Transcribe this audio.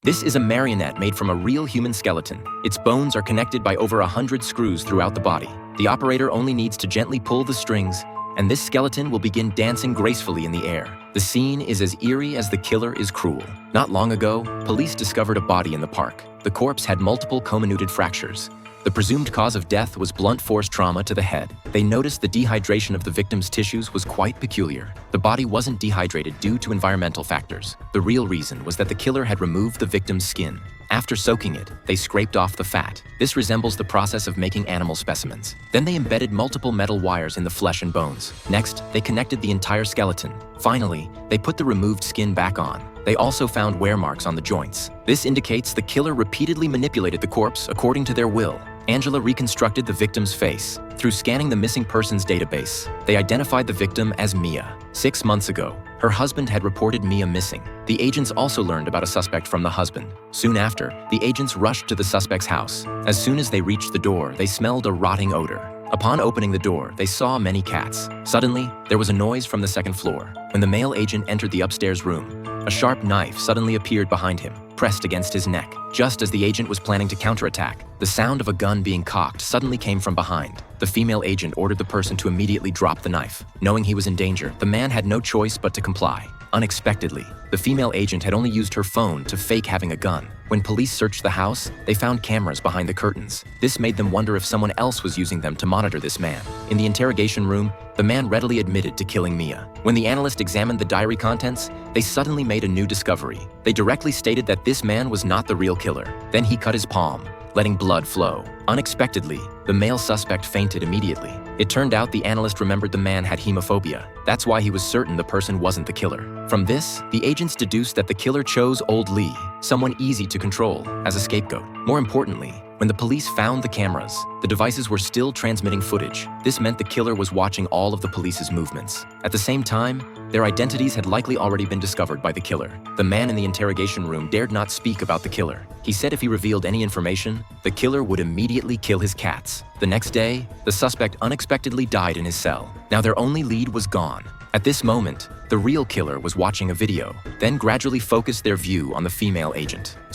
This is a marionette made from a real human skeleton. Its bones are connected by over 100 screws throughout the body. The operator only needs to gently pull the strings, and this skeleton will begin dancing gracefully in the air. The scene is as eerie as the killer is cruel. Not long ago, police discovered a body in the park. The corpse had multiple comminuted fractures. The presumed cause of death was blunt force trauma to the head. They noticed the dehydration of the victim's tissues was quite peculiar. The body wasn't dehydrated due to environmental factors. The real reason was that the killer had removed the victim's skin. After soaking it, they scraped off the fat. This resembles the process of making animal specimens. Then they embedded multiple metal wires in the flesh and bones. Next, they connected the entire skeleton. Finally, they put the removed skin back on. They also found wear marks on the joints. This indicates the killer repeatedly manipulated the corpse according to their will. Angela reconstructed the victim's face. Through scanning the missing persons database, they identified the victim as Mia. 6 months ago, her husband had reported Mia missing. The agents also learned about a suspect from the husband. Soon after, the agents rushed to the suspect's house. As soon as they reached the door, they smelled a rotting odor. Upon opening the door, they saw many cats. Suddenly, there was a noise from the second floor. When the male agent entered the upstairs room, a sharp knife suddenly appeared behind him, pressed against his neck. Just as the agent was planning to counterattack, the sound of a gun being cocked suddenly came from behind. The female agent ordered the person to immediately drop the knife. Knowing he was in danger, the man had no choice but to comply. Unexpectedly, the female agent had only used her phone to fake having a gun. When police searched the house, they found cameras behind the curtains. This made them wonder if someone else was using them to monitor this man. In the interrogation room, the man readily admitted to killing Mia. When the analyst examined the diary contents, they suddenly made a new discovery. They directly stated that this man was not the real killer. Then he cut his palm, letting blood flow. Unexpectedly, the male suspect fainted immediately. It turned out the analyst remembered the man had hemophobia. That's why he was certain the person wasn't the killer. From this, the agents deduced that the killer chose Old Lee, someone easy to control, as a scapegoat. More importantly, when the police found the cameras, the devices were still transmitting footage. This meant the killer was watching all of the police's movements. At the same time, their identities had likely already been discovered by the killer. The man in the interrogation room dared not speak about the killer. He said if he revealed any information, the killer would immediately kill his cats. The next day, the suspect unexpectedly died in his cell. Now their only lead was gone. At this moment, the real killer was watching a video, then gradually focused their view on the female agent.